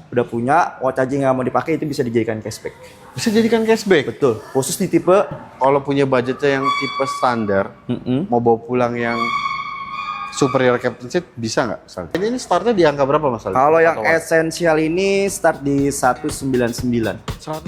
udah punya, watch aja nggak mau dipakai itu bisa dijadikan cashback. Bisa jadikan cashback? Betul. Khusus di tipe Kalau punya budgetnya yang tipe standar, mau bawa pulang yang superior captain seat bisa nggak? Ini startnya di angka berapa Mas Aldi? kalau yang esensial ini start di 199. 100.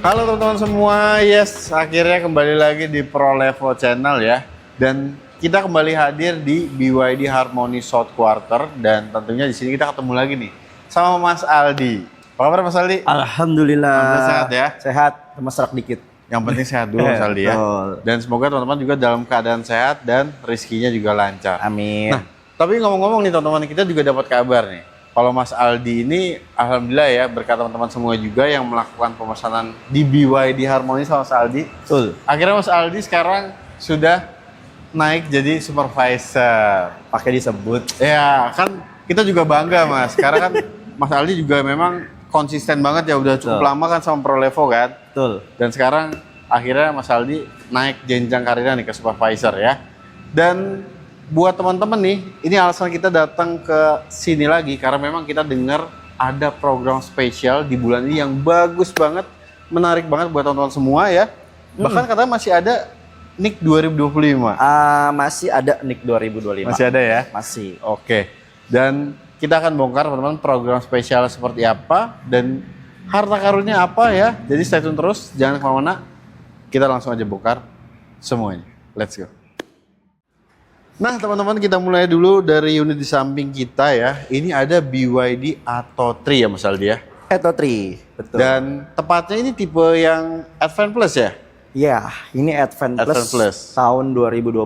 Halo teman-teman semua, yes akhirnya kembali lagi di ProLevo Channel ya. Dan kita kembali hadir di BYD Harmony South Quarter dan tentunya di sini kita ketemu lagi nih sama Mas Aldi. Apa kabar Mas Aldi? Alhamdulillah. Sehat ya? Sehat, cuma serak dikit. Yang penting sehat dulu Mas Aldi ya. Dan semoga teman-teman juga dalam keadaan sehat dan rezekinya juga lancar. Amin. Nah, tapi ngomong-ngomong nih teman-teman, kita juga dapat kabar nih. Kalau Mas Aldi ini alhamdulillah ya berkat teman-teman semua juga yang melakukan pemesanan di BYD Harmony sama Mas Aldi. Betul. Akhirnya Mas Aldi sekarang sudah naik jadi supervisor. Pakai disebut. Ya, kan kita juga bangga Mas. Karena kan Mas Aldi juga memang konsisten banget ya, udah cukup lama kan sama ProLevo kan. Betul. Dan sekarang akhirnya Mas Aldi naik jenjang karirnya nih ke supervisor ya. Dan buat teman-teman nih, ini alasan kita datang ke sini lagi karena memang kita dengar ada program spesial di bulan ini yang bagus banget, menarik banget buat teman-teman semua ya. Bahkan katanya masih ada NIK 2025. Masih ada NIK 2025. Masih ada ya? Masih. Oke. Dan kita akan bongkar teman-teman program spesial seperti apa dan harta karunnya apa ya. Jadi stay tune terus, jangan kemana-mana. Kita langsung aja bongkar semuanya. Let's go. Nah teman-teman, kita mulai dulu dari unit di samping kita ya. Ini ada BYD Atto 3 ya Mas Aldi ya. Atto 3, betul. Dan tepatnya ini tipe yang Advance Plus ya? Ya, ini Advance Plus tahun 2026.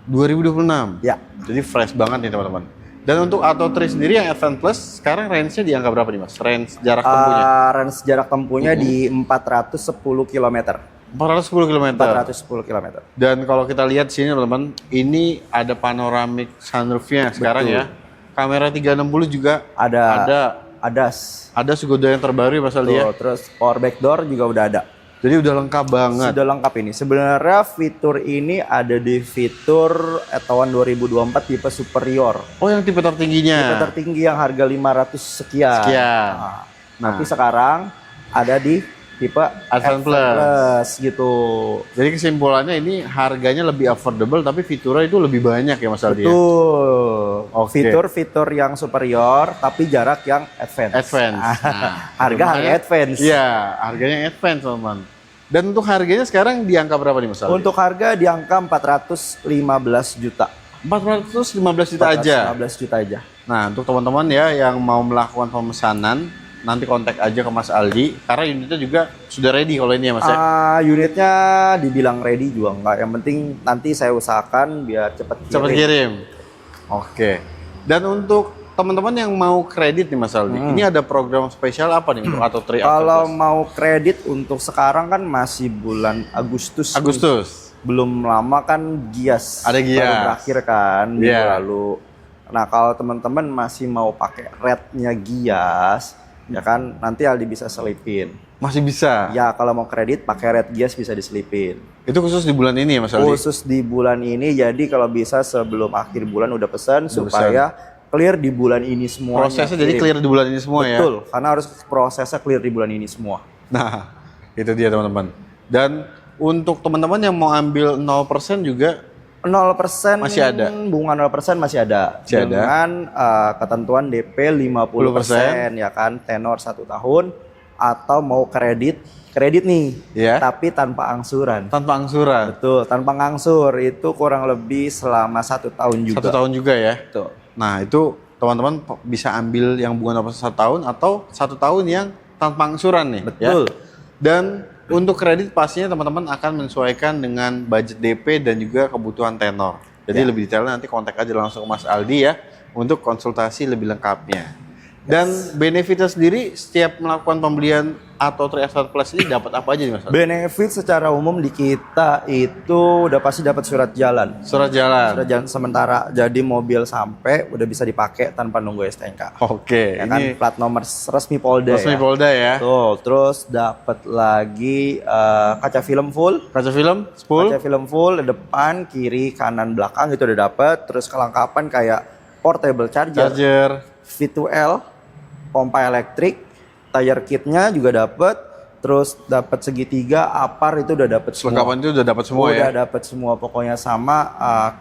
2026? Ya. Jadi fresh banget nih teman-teman. Dan untuk Atto 3 sendiri yang Advance Plus, sekarang range-nya di angka berapa nih Mas? Range jarak tempuhnya? Range jarak tempuhnya di 410 km. 410 km. 410 km. Dan kalau kita lihat sini teman-teman, ini ada panoramic sunroofnya sekarang ya. Kamera 360 juga ada Sugoda yang terbaru ya Mas Aldi ya. Terus power back door juga udah ada. Jadi udah lengkap banget. Sudah lengkap ini. Sebenarnya fitur ini ada di fitur Etowan 2024 tipe superior. Oh, yang tipe tertingginya. Tipe tertinggi yang harga 500 sekian. Tapi sekarang ada di tipe Advance Plus gitu. Jadi kesimpulannya ini harganya lebih affordable tapi fiturnya itu lebih banyak ya Mas Aldi. Betul. Fitur-fitur yang superior tapi jarak yang advance. Harga advance. Iya, harganya advance teman-teman. Dan untuk harganya sekarang di angka berapa nih Mas Aldi? Untuk harga di angka 415 juta. 415 juta aja. 415 juta aja. Nah, untuk teman-teman ya yang mau melakukan pemesanan, nanti kontak aja ke Mas Aldi karena unitnya juga sudah ready kalau ini ya Mas ya. Unitnya dibilang ready juga enggak. Yang penting nanti saya usahakan biar cepat kirim. Oke. Dan untuk teman-teman yang mau kredit nih Mas Aldi, ini ada program spesial apa nih untuk Atto 3? Kalau mau kredit untuk sekarang kan masih bulan Agustus. Belum lama kan Gias. Ada Gias. Baru berakhir kan minggu lalu. Nah, kalau teman-teman masih mau pakai rate-nya Gias, ya kan nanti Aldi bisa selipin. Masih bisa? Ya, kalau mau kredit pakai rate Gias bisa diselipin. Itu khusus di bulan ini ya Mas Aldi? Khusus di bulan ini, jadi kalau bisa sebelum akhir bulan udah pesan supaya clear di bulan ini semua. Prosesnya jadi clear di bulan ini semua ya? Betul, karena harus prosesnya clear di bulan ini semua. Nah, itu dia teman-teman. Dan untuk teman-teman yang mau ambil 0% juga 0% masih ada. Bunga 0% masih ada. Dengan ketentuan DP 50% ya kan, tenor 1 tahun atau mau kredit nih, tapi tanpa angsuran. Tanpa angsuran. Betul, tanpa ngangsur itu kurang lebih selama 1 tahun juga. 1 tahun juga ya. Betul. Nah, itu teman-teman bisa ambil yang bunga 0% 1 tahun atau 1 tahun yang tanpa angsuran nih. Betul. Ya? Dan untuk kredit pastinya teman-teman akan menyesuaikan dengan budget DP dan juga kebutuhan tenor. Jadi lebih detailnya nanti kontak aja langsung ke Mas Aldi ya untuk konsultasi lebih lengkapnya. Dan benefitnya sendiri setiap melakukan pembelian atau 3 Advance Plus ini dapat apa aja nih Mas? Benefit secara umum di kita itu udah pasti dapat surat jalan. Surat jalan. Surat jalan sementara. Jadi mobil sampai udah bisa dipakai tanpa nunggu STNK. Oke. Ya kan, Ini plat nomor resmi Polda. resmi ya. Polda ya. Tuh, terus dapat lagi kaca film full. Kaca film full. Kaca film full depan, kiri, kanan, belakang itu udah dapat. Terus kelengkapan kayak portable charger. V2L, pompa elektrik, tire kitnya juga dapat. Terus dapat segitiga, apar itu udah dapat semua. Kelengkapan itu udah dapat semua ya. Udah dapat semua pokoknya sama.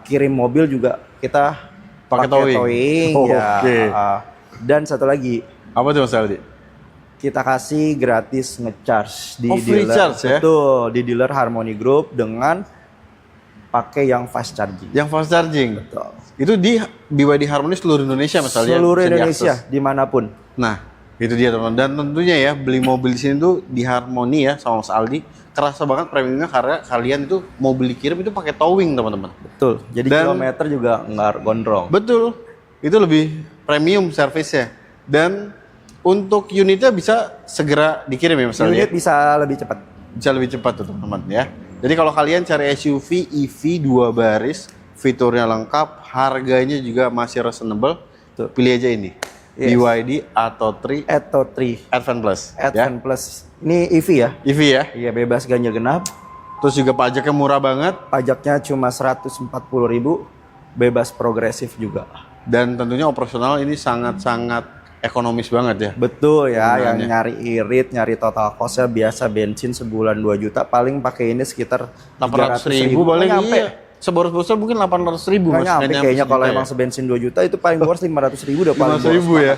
Kirim mobil juga kita Pakai towing. ya. Oke. Dan satu lagi, Apa tuh Mas Aldi? kita kasih gratis ngecharge di free dealer. charge ya? Betul, di dealer Harmony Group dengan pakai yang fast charging. Yang fast charging. Betul. Itu di BYD Harmony seluruh Indonesia Mas Aldi. Seluruh bisa Indonesia, diakses. dimanapun. Nah, itu dia teman-teman. Dan tentunya ya beli mobil di sini tuh di Harmony ya sama Mas Aldi kerasa banget premiumnya karena kalian itu mobil dikirim itu pakai towing teman-teman. Betul. Jadi Dan- kilometer juga nggak gondrong. Betul. Itu lebih premium servisnya. Dan untuk unitnya bisa segera dikirim ya Mas Aldi. Unit bisa lebih cepat. Bisa lebih cepat tuh teman-teman ya. Jadi kalau kalian cari SUV EV 2 baris, fiturnya lengkap, harganya juga masih reasonable, Tuh. pilih aja ini. Yes. BYD Atto 3 Atto 3 Advance Plus. Ya. Advance Plus. Ini EV ya? EV ya. Iya, bebas ganjil genap. Terus juga pajaknya murah banget Pajaknya cuma 140.000, bebas progresif juga. dan tentunya operasional ini sangat-sangat ekonomis banget ya. Betul ya, yang Penggunaannya. nyari irit, nyari total costnya biasa bensin sebulan 2 juta, paling pakai ini sekitar 800.000 300.000. paling Nggak nyampe. iya. Seboros-borosnya mungkin 800.000 Nggak Mas. nyampe Nggak kayaknya kalau sejuta emang ya. sebensin 2 juta itu paling boros 500.000 udah paling boros. 500.000 ya.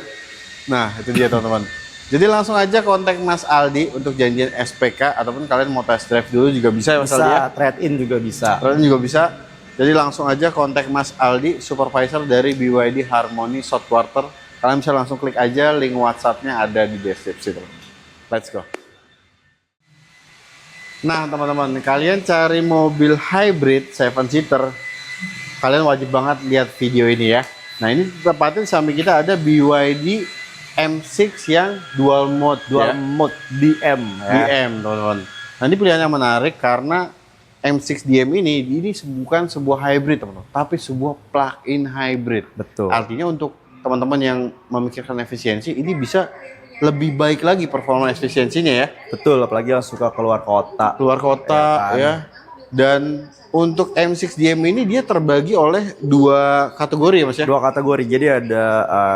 Nah, itu dia teman-teman. Jadi langsung aja kontak Mas Aldi untuk janjian SPK ataupun kalian mau test drive dulu juga bisa ya Mas Aldi ya. Bisa, trade in juga bisa. Kalian juga bisa. Jadi langsung aja kontak Mas Aldi, supervisor dari BYD Harmony South Quarter. Kalian bisa langsung klik aja, link WhatsApp-nya ada di deskripsi. Teman. Let's go. Nah teman-teman, kalian cari mobil hybrid 7-seater, kalian wajib banget lihat video ini ya. Nah ini tepatin samping kita ada BYD M6 yang dual mode, Dual ya. mode DM ya. DM teman-teman. Nah ini pilihan yang menarik karena M6 DM ini bukan sebuah hybrid teman-teman, tapi sebuah plug-in hybrid. Betul. Artinya untuk teman-teman yang memikirkan efisiensi, ini bisa lebih baik lagi performa efisiensinya ya. Betul, apalagi yang suka keluar kota. Keluar kota kan? ya. Dan untuk M6 DM ini dia terbagi oleh 2 kategori ya Mas ya. 2 kategori. Jadi ada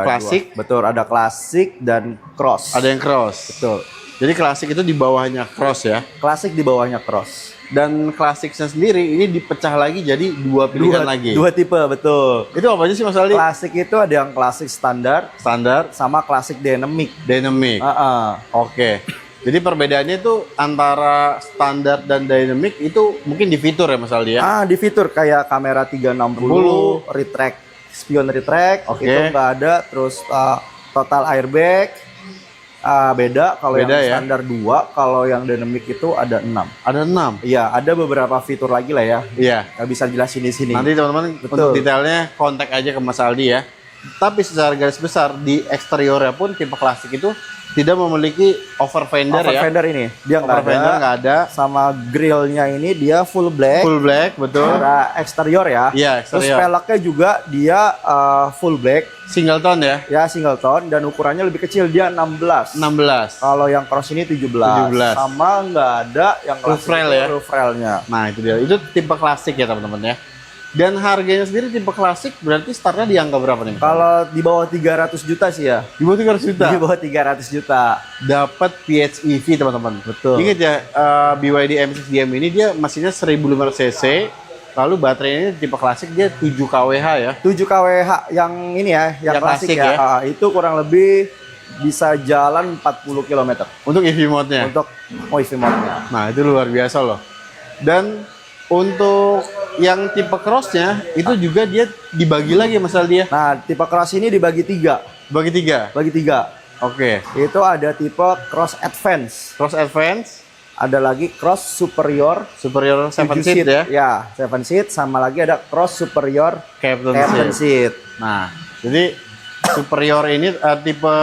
Klasik. betul, ada klasik dan cross. Ada yang cross. Betul. Jadi klasik itu di bawahnya cross ya. Klasik di bawahnya cross. Dan klasiknya sendiri ini dipecah lagi jadi 2 pilihan lagi. 2 tipe, betul. Itu apa aja sih Mas Aldi? Klasik itu ada yang klasik standar Standar, sama klasik dynamic. dynamic. Oke. Jadi perbedaannya itu antara standar dan dynamic itu mungkin di fitur ya Mas Aldi ya. Di fitur kayak kamera 360, retract, spion retract, Oke. itu nggak ada. Terus total airbag beda. Kalau yang Beda ya. standar 2, kalau yang dynamic itu ada 6. Ada 6. Iya, ada beberapa fitur lagi lah ya. Iya. Nggak bisa jelasin di sini. Nanti teman-teman Betul. untuk detailnya kontak aja ke Mas Aldi ya. Tapi secara garis besar di eksteriornya pun tipe klasik itu tidak memiliki over fender Over ya. fender ini dia Over fender nggak ada. Sama grillnya ini dia full black. Full black, betul. Secara eksterior ya. Iya, Terus eksterior. peleknya juga dia full black, Single tone ya. ya single tone dan ukurannya lebih kecil, dia 16. 16. Kalau yang cross ini 17. 17. Sama nggak ada yang Roof klasik rail itu ya? roof railnya. Nah, itu dia. Itu tipe klasik ya, teman-teman ya. Dan harganya sendiri tipe klasik berarti startnya di angka berapa nih? Kalau di bawah 300 juta sih ya. Di bawah 300 juta. Di bawah 300 juta. Dapat PHEV teman-teman. Betul. Ingat ya, BYD M6 DM ini dia mesinnya 1500 cc, lalu baterainya tipe klasik dia 7 kWh ya. 7 kWh yang ini ya, yang Yang klasik, klasik ya. ya. Itu kurang lebih bisa jalan 40 km Untuk EV mode-nya. untuk EV mode-nya. Nah, itu luar biasa loh. Dan untuk yang tipe cross-nya itu juga dia dibagi lagi Mas Aldi ya. Nah, tipe cross ini dibagi 3. Bagi 3. Bagi 3. Oke. Itu ada tipe cross advance. Cross Advance, Ada lagi cross superior superior 7 7 seat ya. Ya, 7 seat, sama lagi ada cross superior Captain captain seat. seat. Nah, jadi Superior ini tipe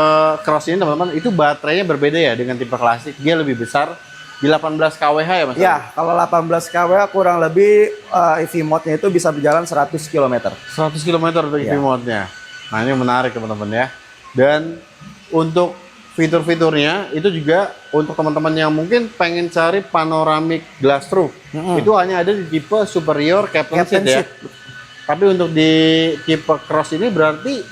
Cross ini teman-teman itu baterainya berbeda ya dengan tipe klasik. Dia lebih besar di 18 kWh ya Mas? Ya, kalau 18 kWh kurang lebih EV mode-nya itu bisa berjalan 100 km. 100 km untuk EV mode-nya. Nah, ini menarik teman-teman ya. Dan untuk fitur-fiturnya itu juga untuk teman-teman yang mungkin pengen cari panoramic glass roof. Itu hanya ada di tipe Superior Captain Seat ya. Tapi untuk di tipe Cross ini berarti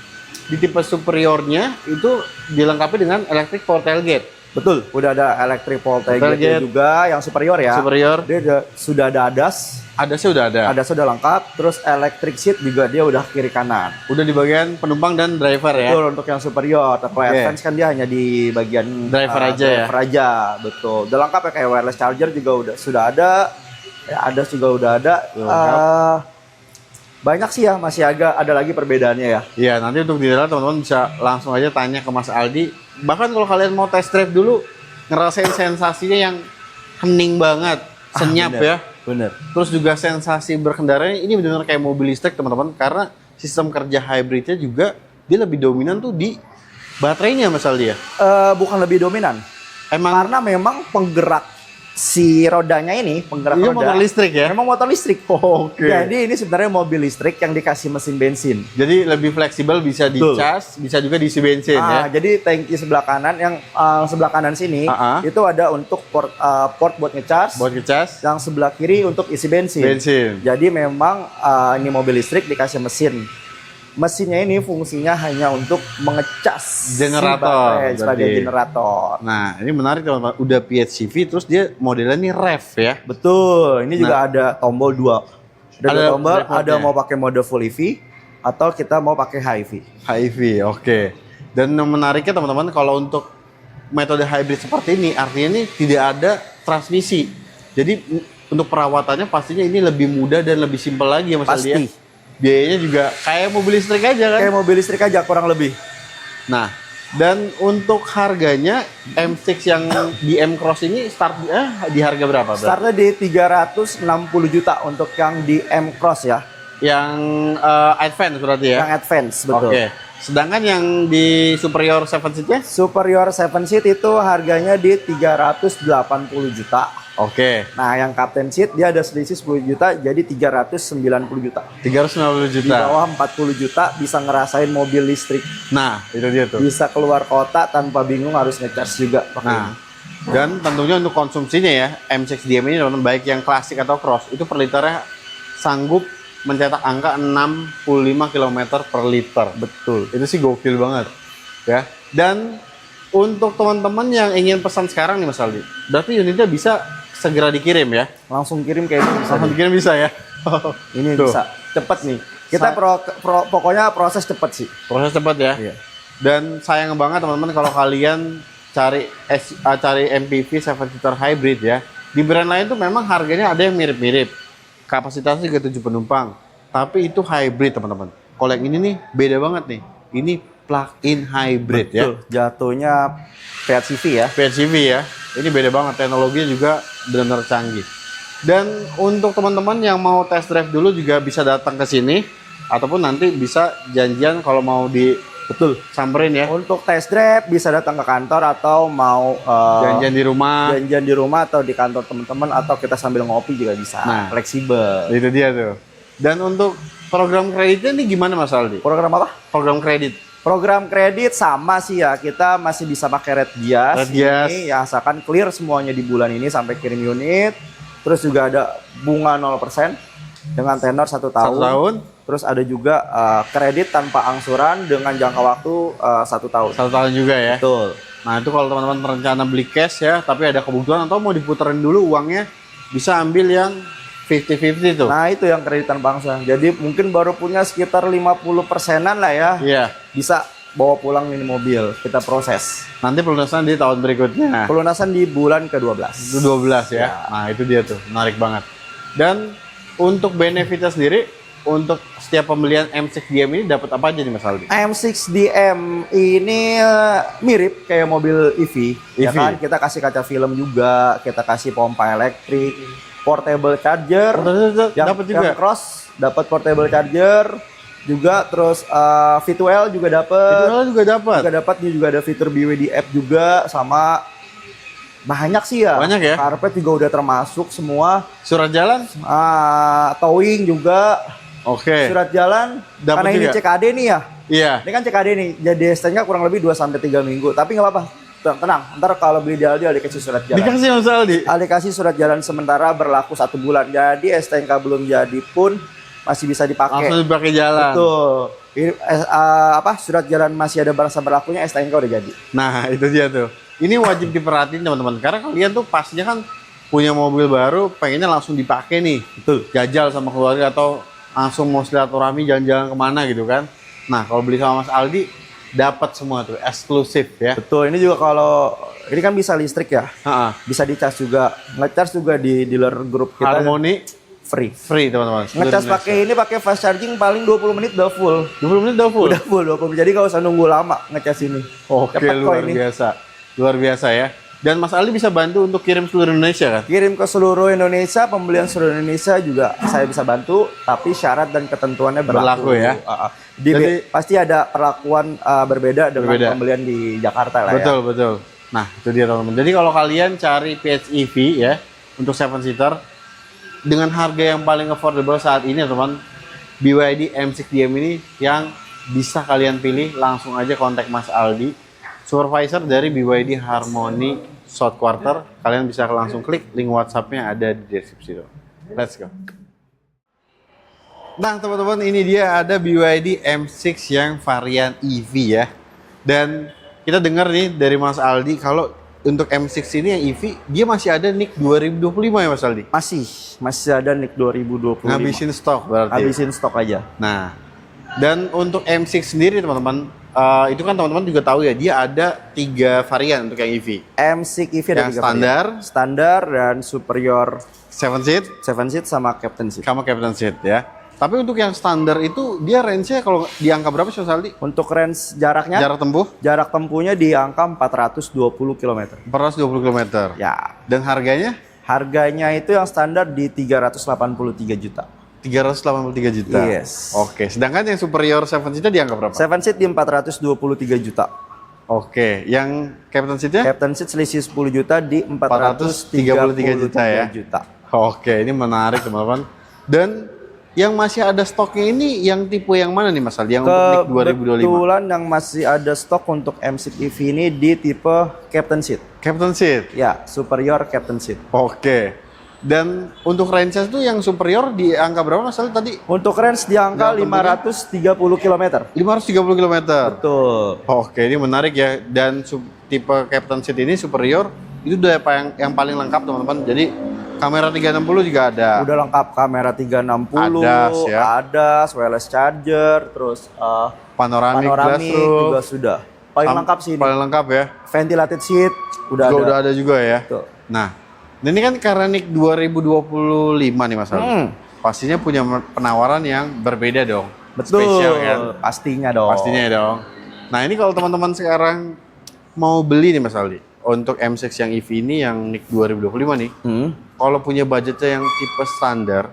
di tipe superiornya itu dilengkapi dengan electric power tailgate. Betul, udah ada electric power tailgate juga yang superior ya. Superior. Dia sudah ada ADAS. ADAS-nya udah ada. ADAS sudah lengkap, terus electric seat juga dia udah kiri kanan. Udah di bagian penumpang dan driver ya. Betul, untuk yang superior. Tapi advance kan dia hanya di bagian driver aja ya. Driver aja, betul. Udah lengkap ya, kayak wireless charger juga sudah ada. Ya, ADAS juga udah ada. Banyak sih ya, masih agak ada lagi perbedaannya ya. Iya, nanti untuk di dalam teman-teman bisa langsung aja tanya ke Mas Aldi. Bahkan kalau kalian mau test drive dulu, ngerasain sensasinya yang hening banget, senyap bener, ya. Bener. Terus juga sensasi berkendaranya ini benar-benar kayak mobil listrik teman-teman, karena sistem kerja hybridnya juga dia lebih dominan tuh di baterainya Mas Aldi ya. Bukan lebih dominan. Karena memang penggerak si rodanya ini, penggerak roda, motor listrik ya? Memang motor listrik. Oke. Jadi ini sebenarnya mobil listrik yang dikasih mesin bensin. Jadi lebih fleksibel, bisa dicas, bisa juga diisi bensin ya. Jadi tangki sebelah kanan yang sebelah kanan sini itu ada untuk port buat ngecas. Buat ngecas. Yang sebelah kiri untuk isi bensin. Jadi memang ini mobil listrik dikasih mesin. Mesinnya ini fungsinya hanya untuk mengecas generator sebagai generator. Nah, ini menarik teman-teman. Udah PHEV terus dia modelnya ini rev ya. Betul. Ini juga ada tombol dua. Ada tombol, ada mau pakai mode full EV atau kita mau pakai HEV. HEV, oke. Dan yang menariknya teman-teman, kalau untuk metode hybrid seperti ini, artinya ini tidak ada transmisi. Jadi untuk perawatannya pastinya ini lebih mudah dan lebih simpel lagi ya Mas Aldi. Pasti. Biayanya juga kayak mobil listrik aja kan? Kayak mobil listrik aja kurang lebih. Nah, dan untuk harganya M6 yang di M Cross ini start di harga berapa? Startnya di 360 juta untuk yang di M Cross ya. Yang advance berarti ya? Yang advance, betul. Oke. Sedangkan yang di Superior 7 seat-nya? Superior 7 seat itu harganya di 380 juta. Oke. Nah, yang Captain Seat dia ada selisih 10 juta jadi 390 juta. 390 juta. Di bawah 40 juta bisa ngerasain mobil listrik. Nah, itu dia tuh. Bisa keluar kota tanpa bingung harus ngecas juga. Nah, dan tentunya untuk konsumsinya ya, M6 DM ini teman-teman baik yang klasik atau cross itu per liternya sanggup mencetak angka 65 km per liter. Betul. Itu sih gokil banget. Ya. Dan untuk teman-teman yang ingin pesan sekarang nih Mas Aldi, berarti unitnya bisa segera dikirim ya? Langsung kirim kayak ini bisa. Langsung dikirim bisa ya? Ini tuh. Bisa. Cepet nih. Kita pokoknya proses cepet sih. Proses cepet ya? Iya. Dan sayang banget teman-teman kalau kalian cari MPV 7-seater hybrid ya. Di brand lain tuh memang harganya ada yang mirip-mirip. Kapasitasnya juga 7 penumpang. Tapi itu hybrid teman-teman. Kalau yang ini nih beda banget nih. Ini plug-in hybrid. Betul. Ya. Jatuhnya PHEV ya. PHEV ya. Ini beda banget. Teknologinya juga benar-benar canggih. Dan untuk teman-teman yang mau test drive dulu juga bisa datang ke sini. Ataupun nanti bisa janjian kalau mau samperin ya. Untuk test drive bisa datang ke kantor atau mau janjian di rumah. Janjian di rumah atau di kantor teman-teman atau kita sambil ngopi juga bisa. Nah, fleksibel. Itu dia tuh. Dan untuk program kreditnya ini gimana Mas Aldi? Program apa? Program kredit. Program kredit sama sih ya. Kita masih bisa pakai Redgias. Ini ya asalkan clear semuanya di bulan ini sampai kirim unit. Terus juga ada bunga 0% dengan tenor 1 tahun. 1 tahun. Terus ada juga kredit tanpa angsuran dengan jangka waktu 1 tahun. 1 tahun juga ya. Betul. Nah itu kalau teman-teman berencana beli cash ya, tapi ada kebutuhan atau mau diputerin dulu uangnya, bisa ambil yang 50-50 tuh. Nah itu yang kredit tanpa angsuran. Jadi mungkin baru punya sekitar 50%-an lah ya. Iya. Bisa bawa pulang ini mobil, kita proses. Nanti pelunasan di tahun berikutnya. Pelunasan di bulan ke-12. Itu 12 ya. Nah itu dia tuh, menarik banget. Dan untuk benefitnya sendiri, untuk setiap pembelian M6 DM ini dapat apa aja nih Mas Aldi? M6 DM ini mirip kayak mobil EV. Ya kan? Kita kasih kaca film juga, kita kasih pompa elektrik, portable charger. Dapat juga. Yang cross dapat portable charger. juga, terus V2L juga dapat. V2L juga dapat. Dia juga ada fitur BYD app juga, sama banyak sih ya. Banyak ya. Karpet juga udah termasuk semua. Surat jalan? Towing juga. Oke. Surat jalan. Dapet karena juga. ini CKD nih ya. Iya. Ini kan CKD nih. Jadi STNK kurang lebih 2-3 minggu. Tapi nggak apa-apa. Tenang. Ntar kalau beli di Aldi dikasih surat jalan. Dikasih Mas Aldi? Dikasih surat jalan sementara berlaku 1 bulan. Jadi STNK belum jadi pun masih bisa dipakai. Langsung dipakai jalan. Betul. Ini, surat jalan masih ada masa berlakunya, STNK udah jadi. Nah itu dia tuh. Ini wajib diperhatiin teman-teman. Karena kalian tuh pastinya kan punya mobil baru, pengennya langsung dipakai nih. Betul. Jajal sama keluarga atau langsung mau silaturahmi jalan-jalan kemana gitu kan. Nah kalau beli sama Mas Aldi, dapat semua tuh, eksklusif ya. Betul, ini juga kalau, ini kan bisa listrik ya. Bisa dicas juga, ngecas juga di dealer grup kita. Harmoni free teman-teman. Ngecas pakai fast charging paling 20 menit udah full. 20 menit udah full? Udah full, 20 menit. Jadi gak usah nunggu lama ngecas ini. Oke, luar biasa ya. Dan Mas Aldi bisa bantu untuk kirim seluruh Indonesia kan? Kirim ke seluruh Indonesia, pembelian seluruh Indonesia juga saya bisa bantu, tapi syarat dan ketentuannya berlaku ya. Jadi pasti ada perlakuan berbeda dengan pembelian di Jakarta lah. Betul. Nah itu dia teman-teman. Jadi kalau kalian cari PHEV ya untuk 7-seater dengan harga yang paling affordable saat ini teman-teman, BYD M6 DM ini yang bisa kalian pilih. Langsung aja kontak Mas Aldi, supervisor dari BYD Harmony South Quarter. Kalian bisa langsung klik link WhatsApp-nya ada di deskripsi. Let's go. Nah teman-teman, ini dia ada BYD M6 yang varian EV ya. Dan kita dengar nih dari Mas Aldi kalau untuk M6 ini yang EV dia masih ada NIK 2025 ya Mas Aldi? Masih ada NIK 2025. Ngabisin stok berarti. Habisin stok aja. Nah, dan untuk M6 sendiri teman-teman, itu kan teman-teman juga tahu ya, dia ada 3 varian untuk yang EV. M6 EV ada 3 standar, varian. Standar dan superior 7 seat, sama captain seat. Ya. Tapi untuk yang standar itu dia range-nya kalau di angka berapa sih Mas Aldi? Untuk range jaraknya? Jarak tempuhnya di angka 420 km. 420 km. Ya. Dan harganya? Harganya itu yang standar di 383 juta. 383 juta. Yes. Oke, sedangkan yang superior 7 seat di angka berapa? 7 seat di 423 juta. Oke, yang captain seat-nya? Captain seat selisih 10 juta di 433 juta ya. Oke, ini menarik teman-teman. Dan yang masih ada stoknya ini yang tipe yang mana nih Mas Aldi? Yang untuk NIK 2025? Kebetulan yang masih ada stok untuk M6 EV ini di tipe captain seat. Captain seat? Ya, superior captain seat. Oke. Dan untuk range itu yang superior di angka berapa Mas Aldi tadi? Untuk range di angka 530 km. 530 km? Betul. Oke, ini menarik ya. Dan tipe captain seat ini superior, itu udah yang paling lengkap teman-teman. Jadi kamera 360 juga ada. Udah lengkap, kamera 360, ada wireless charger, terus panoramic juga sudah. Paling lengkap sih ini. Paling lengkap ya. Ventilated seat udah ada juga ya. Tuh. Nah, ini kan karena NIK 2025 nih Mas Aldi. Pastinya punya penawaran yang berbeda dong. Betul. Spesial kan? Pastinya dong. Nah, ini kalau teman-teman sekarang mau beli nih Mas Aldi, untuk M6 yang EV ini yang NIK 2025 nih, kalau punya budgetnya yang tipe standar,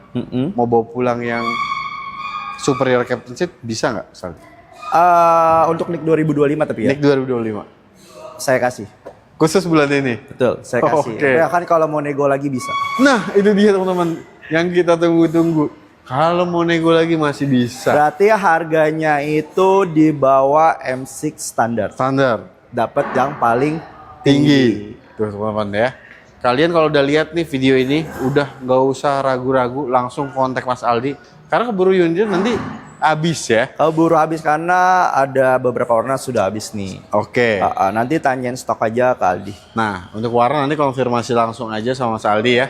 mau bawa pulang yang superior captain seat, bisa nggak Mas Aldi? Untuk NIK 2025 tapi ya? NIK 2025. Saya kasih. Khusus bulan ini? Betul, saya kasih. Ya kan kalau mau nego lagi bisa. Nah, itu dia teman-teman yang kita tunggu-tunggu. Kalau mau nego lagi masih bisa. Berarti harganya itu di bawah M6 standar. Dapat yang paling tinggi. Tuh teman-teman ya. Kalian kalau udah lihat nih video ini, udah nggak usah ragu-ragu, langsung kontak Mas Aldi. Karena keburu unit nanti habis ya. Keburu habis karena ada beberapa warna sudah habis nih. Oke. Nanti tanyain stok aja ke Aldi. Nah, untuk warna nanti konfirmasi langsung aja sama Mas Aldi ya.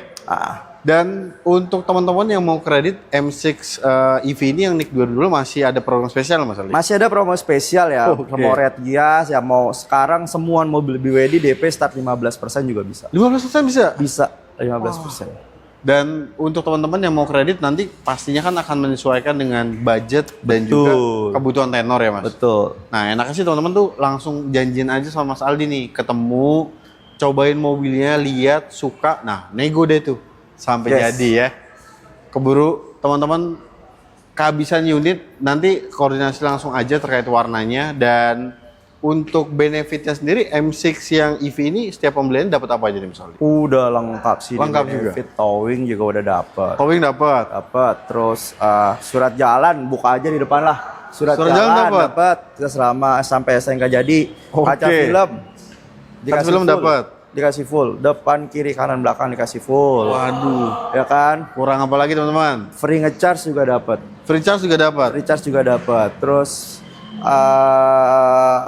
Dan untuk teman-teman yang mau kredit M6 EV ini yang NIK 2020 masih ada promo spesial Mas Aldi? Masih ada promo spesial ya. Mau red gias ya, mau sekarang semua mobil BYD DP start 15% juga bisa. 15% bisa? Bisa 15%. Dan untuk teman-teman yang mau kredit nanti pastinya kan akan menyesuaikan dengan budget dan juga kebutuhan tenor ya Mas? Betul. Nah enaknya sih teman-teman tuh langsung janjian aja sama Mas Aldi nih, ketemu, cobain mobilnya, lihat, suka, nah nego deh tuh sampai jadi ya. Keburu teman-teman kehabisan unit, nanti koordinasi langsung aja terkait warnanya. Dan untuk benefitnya sendiri, M6 yang EV ini setiap pembelian dapat apa aja nih misalnya? Udah lengkap sih. Lengkap juga. Benefit towing juga udah dapat. Towing dapat. Dapat. Terus surat jalan buka aja di depan lah. Surat jalan dapat. Kita selama sampai SNK jadi. Kaca film. Kaca film dapat. Dikasih full. Depan, kiri, kanan, belakang dikasih full. Waduh. Ya kan? Kurang apa lagi teman-teman? Free ngecharge juga dapat. Free charge juga dapat. Free charge juga dapat. Terus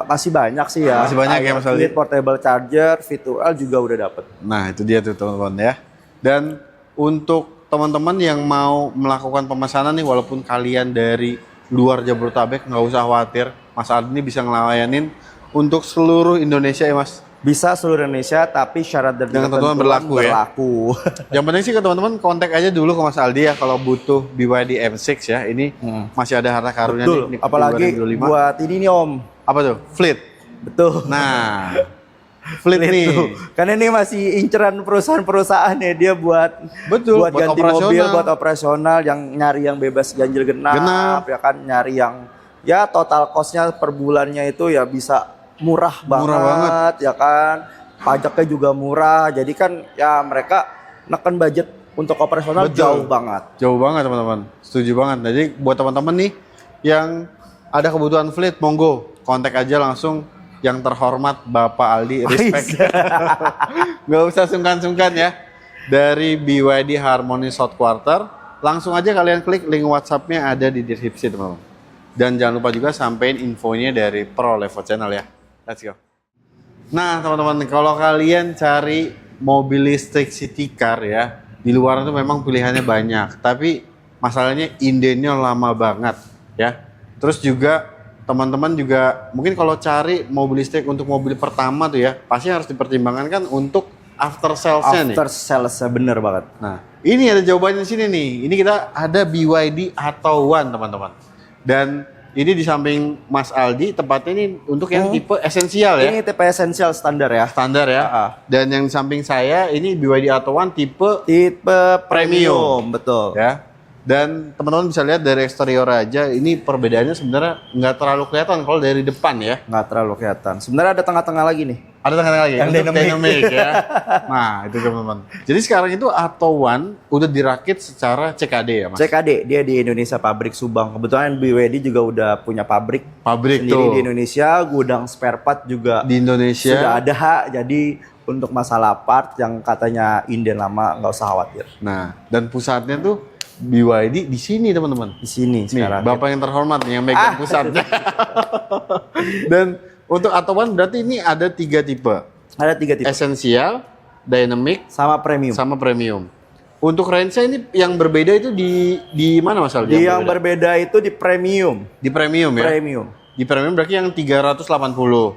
masih banyak sih ya. Masih banyak ya Mas Aldi. Portable charger, virtual juga udah dapat. Nah itu dia tuh teman-teman ya. Dan untuk teman-teman yang mau melakukan pemesanan nih, walaupun kalian dari luar Jabodetabek, nggak usah khawatir. Mas Aldi ini bisa ngelayanin untuk seluruh Indonesia ya Mas. Bisa seluruh Indonesia, tapi syarat dan ketentuan berlaku ya. Yang penting sih ke teman-teman kontak aja dulu ke Mas Aldi ya kalau butuh BYD M6 ya. Ini masih ada harta karunnya nih. Apalagi buat ini nih Om. Apa tuh? Fleet. Betul. Nah, Fleet nih. Karena ini masih inceran perusahaan-perusahaan ya, dia buat ganti mobil, buat operasional, yang nyari yang bebas ganjil genap, ya kan, nyari yang ya total cost-nya per bulannya itu ya bisa murah banget ya kan, pajaknya juga murah, jadi kan ya mereka neken budget untuk operasional. Jauh banget teman-teman, setuju banget. Jadi buat teman-teman nih yang ada kebutuhan fleet, monggo kontak aja langsung yang terhormat Bapak Aldi, respect. Nggak usah sungkan-sungkan ya, dari BYD Harmony South Quarter. Langsung aja kalian klik link WhatsApp-nya ada di deskripsi teman-teman. Dan jangan lupa juga sampein infonya dari Pro Level Channel ya. Let's go. Nah teman-teman, kalau kalian cari mobil listrik city car ya, di luar itu memang pilihannya banyak, tapi masalahnya indennya lama banget ya. Terus juga teman-teman juga mungkin kalau cari mobil listrik untuk mobil pertama tuh ya, pasti harus dipertimbangkan kan untuk after sales-nya nih. After sales-nya bener banget. Nah ini ada jawabannya di sini nih. Ini kita ada BYD Atto One teman-teman. Dan ini di samping Mas Aldi, tempatnya ini untuk yang tipe esensial ya. Ini tipe esensial standar ya. Standar ya. Dan yang di samping saya ini BYD Atto One tipe premium. Betul. Ya. Dan teman-teman bisa lihat dari eksterior aja, ini perbedaannya sebenarnya nggak terlalu kelihatan kalau dari depan ya. Nggak terlalu kelihatan. Sebenarnya ada tengah-tengah lagi nih. Ada tengah-tengah lagi. Yang dynamic ya. Nah itu teman-teman. Jadi sekarang itu Atto One udah dirakit secara CKD ya Mas? CKD, dia di Indonesia, pabrik Subang. Kebetulan BYD juga udah punya pabrik sendiri tuh di Indonesia, gudang spare part juga di Indonesia sudah ada. Jadi untuk masalah part yang katanya inden lama, nggak usah khawatir. Nah dan pusatnya tuh BYD di sini teman-teman. Di sini sekarang. Bapak yang terhormat nih yang megang pusatnya. Dan untuk Atto One berarti ini ada 3 tipe. Ada 3 tipe. Esensial, dynamic, sama premium. Untuk range-nya ini yang berbeda itu di mana Mas Aldi? Yang berbeda itu di premium. Di premium ya? Premium. Di premium berarti yang 380.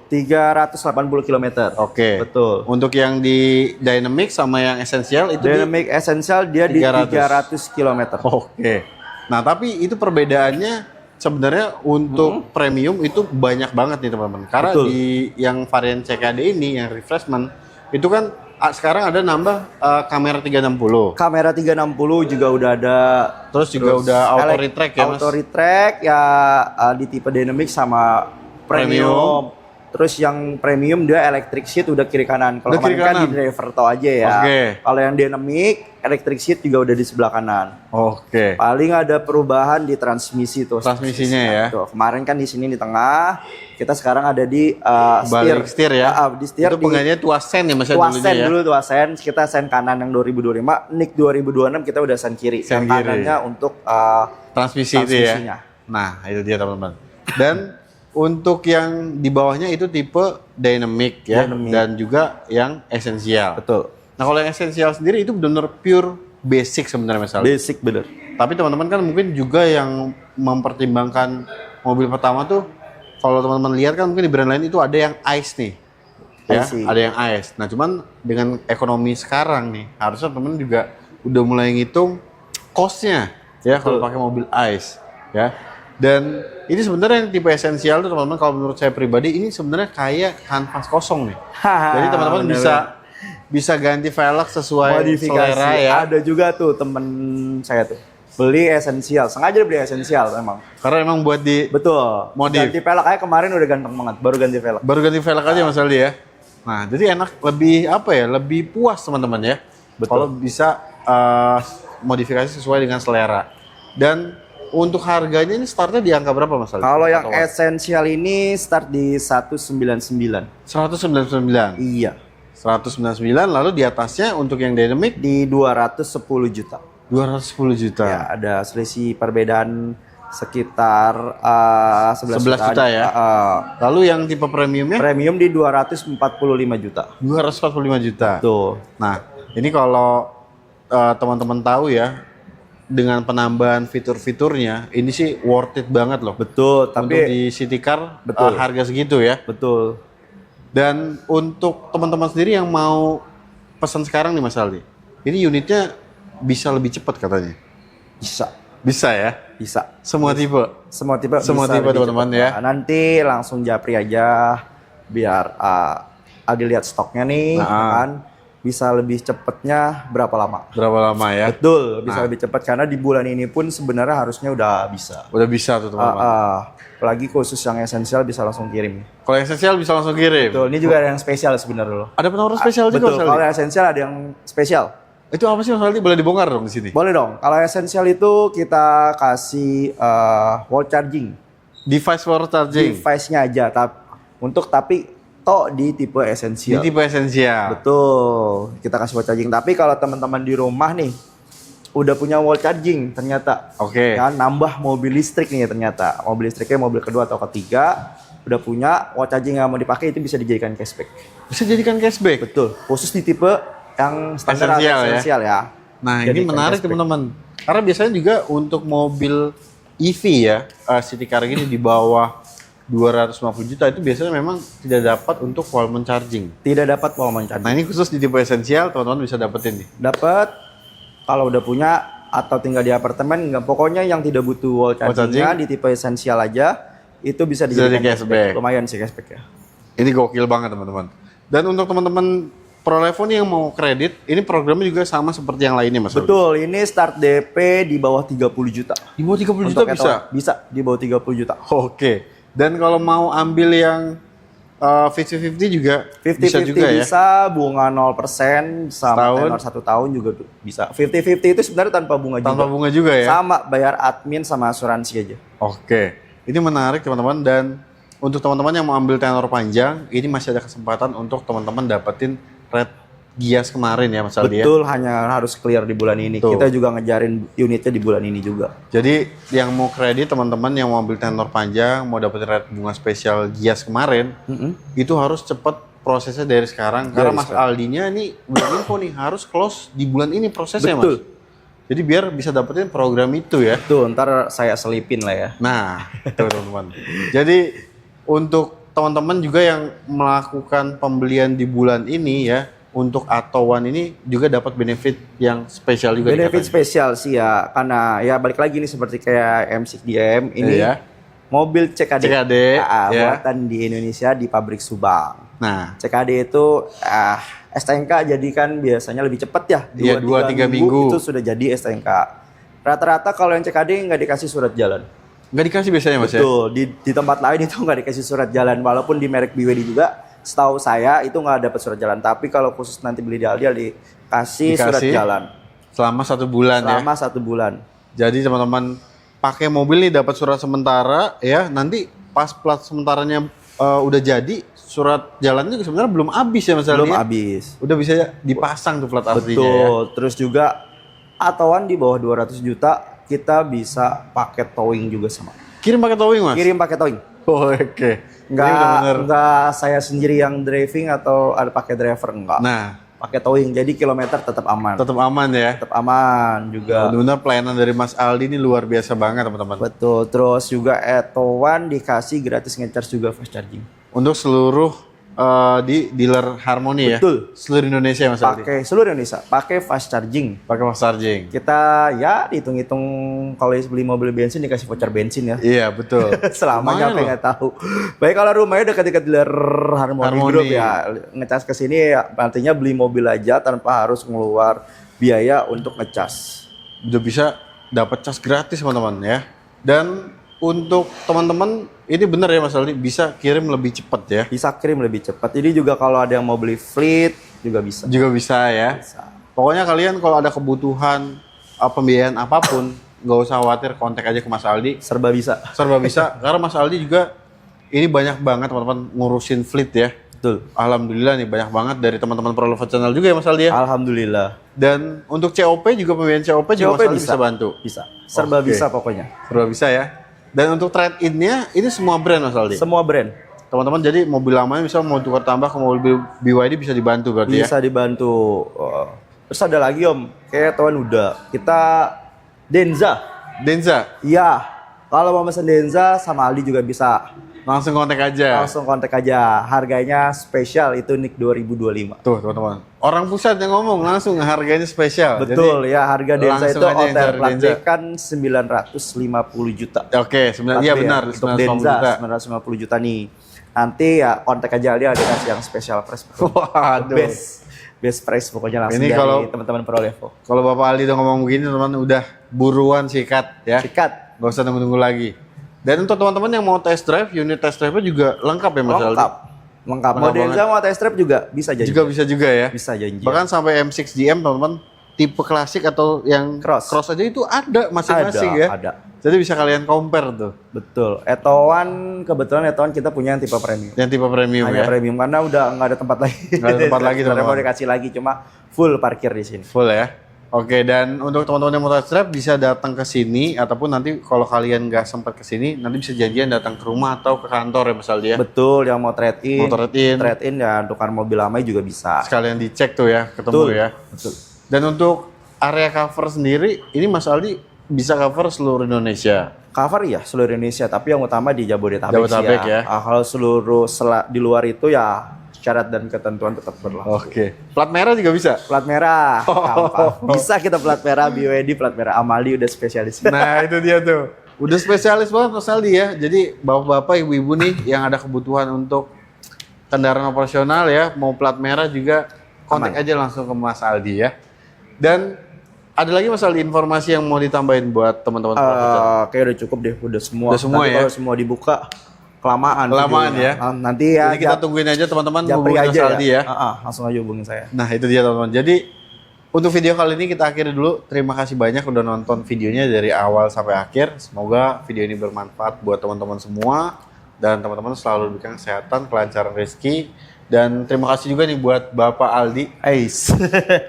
380 km. Oke. Betul. Untuk yang di dynamic sama yang esensial itu dynamic esensial dia 300. Di 300 km. Oke. Nah, tapi itu perbedaannya sebenarnya untuk premium itu banyak banget nih teman-teman. Karena di yang varian CKD ini yang refreshment itu kan sekarang ada nambah kamera 360. Kamera 360 juga udah ada. Terus juga udah auto retract ya Mas? Auto retract ya, di tipe dynamic sama premium. Terus yang premium dia electric seat udah kiri kanan. Kalau kemarin kan di driver toh aja ya. Kalau yang dynamic electric seat juga udah di sebelah kanan. Paling ada perubahan di transmisi tuh. Transmisinya ya. Tuh. Kemarin kan di sini di tengah. Kita sekarang ada di setir ya. Di setir. Itu penggantinya tuas sen ya Mas dulu tuas sen. Kita sen kanan yang 2025, NIK 2026 kita udah sen kiri. Sen kanannya untuk transmisi itu ya. Nah, itu dia teman-teman. Dan untuk yang di bawahnya itu tipe dynamic ya, dan juga yang esensial. Betul. Nah kalau yang esensial sendiri itu benar-benar pure basic sebenarnya Mas Aldi. Basic bener. Tapi teman-teman kan mungkin juga yang mempertimbangkan mobil pertama tuh, kalau teman-teman lihat kan mungkin di brand lain itu ada yang ICE nih, ya, ada yang ICE. Nah cuman dengan ekonomi sekarang nih, harusnya teman-teman juga udah mulai ngitung cost-nya, ya kalau pakai mobil ICE, ya. Dan ini sebenarnya yang tipe esensial tuh teman-teman, kalau menurut saya pribadi ini sebenarnya kayak kanvas kosong nih. Jadi teman-teman bisa ganti velg sesuai selera ya. Ada juga tuh temen saya tuh Beli esensial, sengaja beli esensial memang. Karena emang buat di Betul. modif. Ganti velg aja kemarin udah ganteng banget, baru ganti velg. Baru ganti velg aja Mas Aldi ya. Nah, jadi enak, lebih apa ya? Lebih puas teman-teman ya. Betul. Kalau bisa modifikasi sesuai dengan selera. Dan untuk harganya ini startnya di angka berapa Mas Aldi? Kalau yang esensial ini start di 199. 199. Iya. 199, lalu di atasnya untuk yang dynamic Di 210 juta. 210 juta. Ya, ada selisih perbedaan sekitar 11 juta ya. Lalu yang tipe premiumnya? Premium di 245 juta. 245 juta. Tuh. Nah, ini kalau teman-teman tahu ya, dengan penambahan fitur-fiturnya, ini sih worth it banget loh. Betul, Untuk tapi di City Car betul. Harga segitu ya. Betul. Dan untuk teman-teman sendiri yang mau pesan sekarang nih Mas Aldi, ini unitnya bisa lebih cepat katanya. Bisa. Bisa ya? Bisa. Semua tipe? Semua tipe Semua bisa tipe lebih teman-teman cepat. ya. Nah, nanti langsung japri aja biar Aldi lihat stoknya nih, kan bisa lebih cepatnya berapa lama? Berapa lama ya? Betul, bisa lebih cepat karena di bulan ini pun sebenarnya harusnya udah bisa. Udah bisa tuh teman-teman. Apalagi khusus yang esensial bisa langsung kirim. Kalau esensial bisa langsung kirim. Betul, ini juga ada yang spesial sebenarnya loh. Ada penawaran spesial juga Betul, Mas Aldi? kalau yang esensial ada yang spesial. Itu apa sih Mas Aldi? Boleh dibongkar dong di sini? Boleh dong. Kalau esensial itu kita kasih wall charging. Device for charging. Device-nya aja tapi di tipe esensial. Di tipe esensial. Betul. Kita kasih wall charging. Tapi kalau teman-teman di rumah nih udah punya wall charging ternyata. Oke. Kan nambah mobil listrik nih ternyata. Mobil listriknya mobil kedua atau ketiga udah punya wall charging yang mau dipakai itu bisa dijadikan cashback. Bisa jadikan cashback. Betul. Khusus di tipe yang standar Esensial atau esensial ya. Nah, Jadikan ini menarik cashback. teman-teman. Karena biasanya juga untuk mobil EV ya, City Car ini di bawah 250 juta itu biasanya memang tidak dapat untuk volume charging. Tidak dapat wall charging. Nah, ini khusus di tipe esensial teman-teman bisa dapetin nih. Dapat kalau udah punya atau tinggal di apartemen, nggak, pokoknya yang tidak butuh wall chargingnya di tipe esensial aja itu bisa dijadikan cashback. Lumayan sih cashback ya. Ini gokil banget teman-teman. Dan untuk teman-teman Prolevon yang mau kredit, ini programnya juga sama seperti yang lainnya Mas Aldi? Betul, ini start DP di bawah 30 juta. Di bawah 30 juta bisa? Bisa, di bawah 30 juta. Oke. Dan kalau mau ambil yang 50-50 juga 50-50 bisa juga ya? bisa, bunga 0% sama tenor 1 tahun juga bisa. 50-50 itu sebenarnya tanpa bunga juga. Tanpa bunga juga ya? Sama, bayar admin sama asuransi aja. Oke. Ini menarik teman-teman, dan untuk teman-teman yang mau ambil tenor panjang, ini masih ada kesempatan untuk teman-teman dapetin red Gias kemarin ya Mas Aldi ya? Betul, hanya harus clear di bulan ini. Betul. Kita juga ngejarin unitnya di bulan ini juga. Jadi yang mau kredit teman-teman yang mau ambil tenor panjang, mau dapetin red bunga spesial Gias kemarin, itu harus cepet prosesnya dari sekarang. Karena Mas Aldinya ini udah info nih, harus close di bulan ini prosesnya. Betul. Mas. Jadi biar bisa dapetin program itu ya. Tuh, ntar saya selipin lah ya. Nah, itu teman-teman. Jadi untuk teman-teman juga yang melakukan pembelian di bulan ini ya, untuk Atowan ini juga dapat benefit yang spesial juga. Benefit spesial sih ya, karena ya balik lagi nih seperti kayak M6DM ini mobil CKD, ya. buatan di Indonesia di pabrik Subang. Nah, CKD itu STNK jadi kan biasanya lebih cepat ya, 2-3 minggu itu sudah jadi STNK. Rata-rata kalau yang CKD nggak dikasih surat jalan. Nggak dikasih biasanya Mas. Betul, ya? di tempat lain itu nggak dikasih surat jalan, walaupun di merek BWD juga setahu saya itu nggak dapat surat jalan. Tapi kalau khusus nanti beli di Aldi dikasih surat jalan selama 1 bulan selama 1 bulan. Jadi teman-teman pakai mobil nih dapat surat sementara ya, nanti pas plat sementaranya udah jadi, surat jalannya sebenarnya belum habis ya Mas. Belum habis. Udah bisa dipasang tuh plat aslinya. Betul. Ya. Terus juga Atowan di bawah 200 juta kita bisa pakai towing juga sama. Kirim pakai towing Mas? Kirim pakai towing. Oh, oke. Enggak saya sendiri yang driving atau ada pakai driver, enggak. Nah, pakai towing, jadi kilometer tetap aman. Tetap aman ya? Tetap aman juga. Benar-benar pelayanan dari Mas Aldi ini luar biasa banget teman-teman. Betul, terus juga Atowan dikasih gratis ngecharge juga fast charging. Untuk seluruh di dealer Harmony ya? Betul. Seluruh Indonesia Mas Aldi? Pakai seluruh Indonesia, pakai fast charging. Pakai fast charging. Kita ya hitung-hitung kalau beli mobil bensin dikasih voucher bensin ya. Iya betul. Selama nyampe nggak tahu. Baik kalau rumahnya dekat-dekat dealer Harmony Group ya, ngecas ke sini ya, artinya beli mobil aja tanpa harus ngeluar biaya untuk ngecas. Udah bisa dapat cas gratis teman-teman ya. Dan untuk teman-teman ini benar ya Mas Aldi, bisa kirim lebih cepat ya. Bisa kirim lebih cepat. Jadi juga kalau ada yang mau beli fleet juga bisa. Juga bisa ya. Bisa. Pokoknya kalian kalau ada kebutuhan pembiayaan apapun, nggak usah khawatir, kontak aja ke Mas Aldi. Serba bisa. Serba bisa. Karena Mas Aldi juga ini banyak banget teman-teman ngurusin fleet ya. Betul. Alhamdulillah nih banyak banget dari teman-teman Proleva Channel juga ya Mas Aldi ya. Alhamdulillah. Dan untuk COP juga pembiayaan COP juga Mas Aldi bisa bantu. Bisa. Serba bisa pokoknya. Serba bisa ya. Dan untuk trade-in-nya ini semua brand Mas Aldi. Semua brand. Teman-teman jadi mobil lamanya misal mau tukar tambah ke mobil BYD bisa dibantu berarti ya. Bisa dibantu. Terus ada lagi Om, kayak tuan udah. Kita Denza. Iya. Kalau mau pesen Denza sama Aldi juga bisa. Langsung kontak aja. Langsung kontak aja. Harganya spesial itu NIK 2025. Tuh teman-teman. Orang pusat yang ngomong langsung harganya spesial. Betul. Jadi, ya harga Denza itu OTR plat B Denza. kan 950 juta. Oke, iya benar. Untuk Denza 950 juta nih. Nanti ya kontak aja Aldi, ada kasih yang special price. Waduh. Best price pokoknya langsung Ini dari kalau teman-teman Prolevo. Kalau Bapak Aldi udah ngomong begini teman-teman udah buruan sikat ya. Sikat. Gak usah nunggu-nunggu lagi. Dan untuk teman-teman yang mau test drive, unit test drive-nya juga lengkap ya Mas Aldi? Lengkap. Mau Denza mau test drive juga bisa janji. Juga bisa juga ya. Bisa janji. Bahkan sampai M6 GM teman-teman, tipe klasik atau yang cross aja itu ada masing-masing ya. Ada. Jadi bisa kalian compare tuh. Betul. Kebetulan Etoan kita punya yang tipe premium. Yang tipe premium hanya ya. premium karena udah nggak ada tempat lagi. Nggak ada tempat lagi teman-teman. Mau dikasih lagi cuma full parkir di sini. Full ya. Oke, dan untuk teman-teman yang mau test drive bisa datang ke sini ataupun nanti kalau kalian nggak sempat ke sini nanti bisa janjian datang ke rumah atau ke kantor ya Mas Aldi ya. Betul, yang mau trade in. Trade in ya tukar mobil lama juga bisa. Sekalian dicek tuh ya, ketemu Betul. ya. Betul. Dan untuk area cover sendiri ini Mas Aldi bisa cover seluruh Indonesia. Cover ya seluruh Indonesia, tapi yang utama di Jabodetabek, Jabodetabek ya. Kalau seluruh di luar itu ya syarat dan ketentuan tetap berlaku. Oke. Plat merah juga bisa? Plat merah. Gampang. Bisa kita plat merah, BYD, plat merah. Amali udah spesialis. Nah, itu dia tuh. Udah spesialis banget Mas Aldi ya. Jadi bapak-bapak, ibu-ibu nih yang ada kebutuhan untuk kendaraan operasional ya, mau plat merah juga kontak aja langsung ke Mas Aldi ya. Dan ada lagi Mas Aldi informasi yang mau ditambahin buat teman-teman? Kayak udah cukup deh, udah semua. Udah semua nanti ya. Kalau semua dibuka kelamaan ya. Nanti ya. Jadi kita tungguin aja teman-teman hubungin Mas Aldi ya. Langsung aja hubungin saya. Nah itu dia teman-teman. Jadi untuk video kali ini kita akhiri dulu. Terima kasih banyak udah nonton videonya dari awal sampai akhir. Semoga video ini bermanfaat buat teman-teman semua. Dan teman-teman selalu diberikan kesehatan, kelancaran rezeki. Dan terima kasih juga nih buat Bapak Aldi.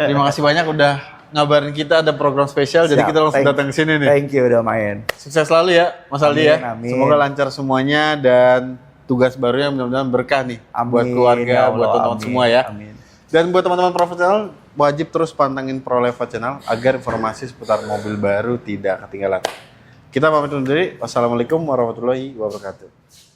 Terima kasih banyak udah ngabarin kita ada program spesial. Jadi kita langsung datang ke sini nih. Thank you udah main. Sukses selalu ya Mas Aldi ya. Amin. Semoga lancar semuanya dan tugas barunya mudah-mudahan berkah nih. Buat keluarga, buat teman-teman semua ya. Amin. Dan buat teman-teman profesional wajib terus pantengin Proleva Channel agar informasi seputar mobil baru tidak ketinggalan. Kita pamit undur diri. Wassalamualaikum warahmatullahi wabarakatuh.